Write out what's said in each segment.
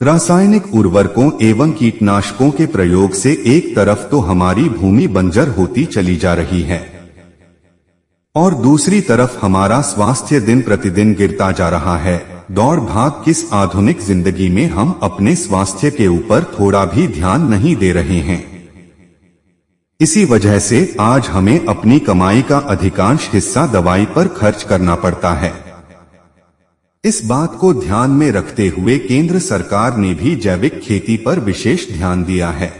रासायनिक उर्वरकों एवं कीटनाशकों के प्रयोग से एक तरफ तो हमारी भूमि बंजर होती चली जा रही है और दूसरी तरफ हमारा स्वास्थ्य दिन प्रतिदिन गिरता जा रहा है। दौड़ भाग किस आधुनिक जिंदगी में हम अपने स्वास्थ्य के ऊपर थोड़ा भी ध्यान नहीं दे रहे हैं। इसी वजह से आज हमें अपनी कमाई का अधिकांश हिस्सा दवाई पर खर्च करना पड़ता है। इस बात को ध्यान में रखते हुए केंद्र सरकार ने भी जैविक खेती पर विशेष ध्यान दिया है।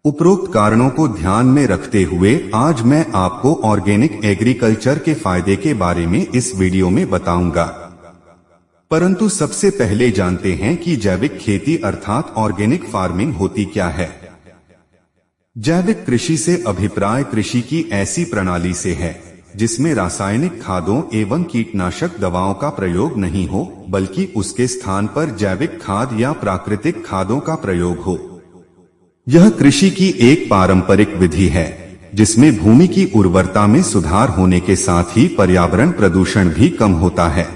उपरोक्त कारणों को ध्यान में रखते हुए आज मैं आपको ऑर्गेनिक एग्रीकल्चर के फायदे के बारे में इस वीडियो में बताऊंगा। परंतु सबसे पहले जानते हैं कि जैविक खेती अर्थात ऑर्गेनिक फार्मिंग होती क्या है। जैविक कृषि से अभिप्राय कृषि की ऐसी प्रणाली से है जिसमें रासायनिक खादों एवं कीटनाशक दवाओं का प्रयोग नहीं हो, बल्कि उसके स्थान पर जैविक खाद या प्राकृतिक खादों का प्रयोग हो। यह कृषि की एक पारंपरिक विधि है जिसमें भूमि की उर्वरता में सुधार होने के साथ ही पर्यावरण प्रदूषण भी कम होता है।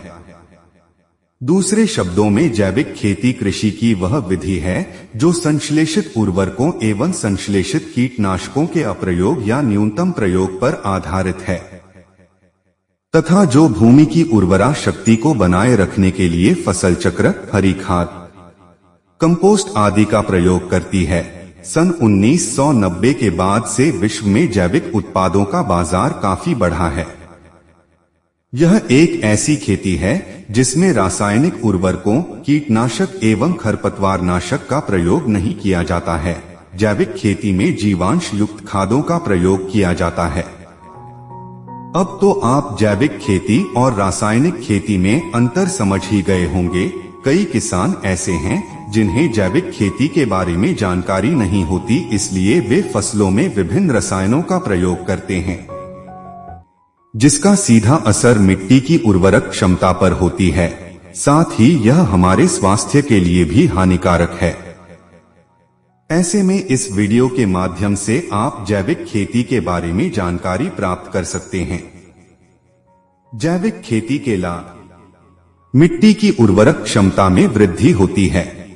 दूसरे शब्दों में जैविक खेती कृषि की वह विधि है जो संश्लेषित उर्वरकों एवं संश्लेषित कीटनाशकों के अप्रयोग या न्यूनतम प्रयोग पर आधारित है तथा जो भूमि की उर्वरा शक्ति को बनाए रखने के लिए फसल चक्र, हरी खाद, कंपोस्ट आदि का प्रयोग करती है। सन 1990 के बाद से विश्व में जैविक उत्पादों का बाजार काफी बढ़ा है। यह एक ऐसी खेती है जिसमें रासायनिक उर्वरकों, कीटनाशक एवं खरपतवारनाशक का प्रयोग नहीं किया जाता है। जैविक खेती में जीवांश युक्त खादों का प्रयोग किया जाता है। अब तो आप जैविक खेती और रासायनिक खेती में अंतर समझ ही गए होंगे। कई किसान ऐसे हैं जिन्हें जैविक खेती के बारे में जानकारी नहीं होती, इसलिए वे फसलों में विभिन्न रसायनों का प्रयोग करते हैं जिसका सीधा असर मिट्टी की उर्वरक क्षमता पर होती है। साथ ही यह हमारे स्वास्थ्य के लिए भी हानिकारक है। ऐसे में इस वीडियो के माध्यम से आप जैविक खेती के बारे में जानकारी प्राप्त कर सकते हैं। जैविक खेती के लाभ: मिट्टी की उर्वरक क्षमता में वृद्धि होती है।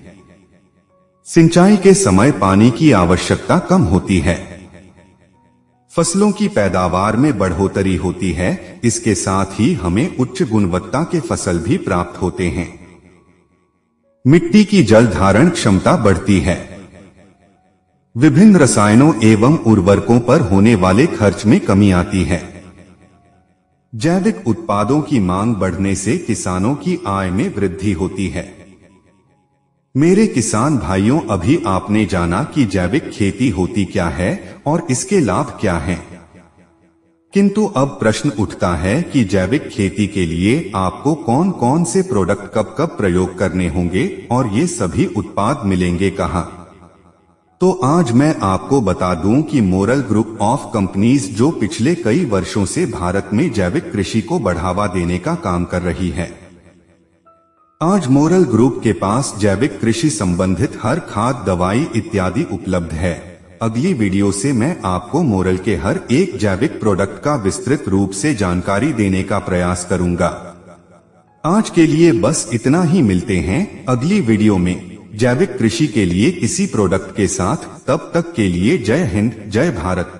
सिंचाई के समय पानी की आवश्यकता कम होती है। फसलों की पैदावार में बढ़ोतरी होती है। इसके साथ ही हमें उच्च गुणवत्ता के फसल भी प्राप्त होते हैं। मिट्टी की जल धारण क्षमता बढ़ती है। विभिन्न रसायनों एवं उर्वरकों पर होने वाले खर्च में कमी आती है। जैविक उत्पादों की मांग बढ़ने से किसानों की आय में वृद्धि होती है। मेरे किसान भाइयों, अभी आपने जाना कि जैविक खेती होती क्या है और इसके लाभ क्या हैं। किंतु अब प्रश्न उठता है कि जैविक खेती के लिए आपको कौन कौन से प्रोडक्ट कब कब प्रयोग करने होंगे और ये सभी उत्पाद मिलेंगे कहाँ। तो आज मैं आपको बता दूं कि मोरल ग्रुप ऑफ कंपनीज जो पिछले कई वर्षों से भारत में जैविक कृषि को बढ़ावा देने का काम कर रही है। आज मोरल ग्रुप के पास जैविक कृषि संबंधित हर खाद, दवाई इत्यादि उपलब्ध है। अगली वीडियो से मैं आपको मोरल के हर एक जैविक प्रोडक्ट का विस्तृत रूप से जानकारी देने का प्रयास करूंगा। आज के लिए बस इतना ही। मिलते हैं अगली वीडियो में जैविक कृषि के लिए किसी प्रोडक्ट के साथ। तब तक के लिए जय हिंद, जय भारत।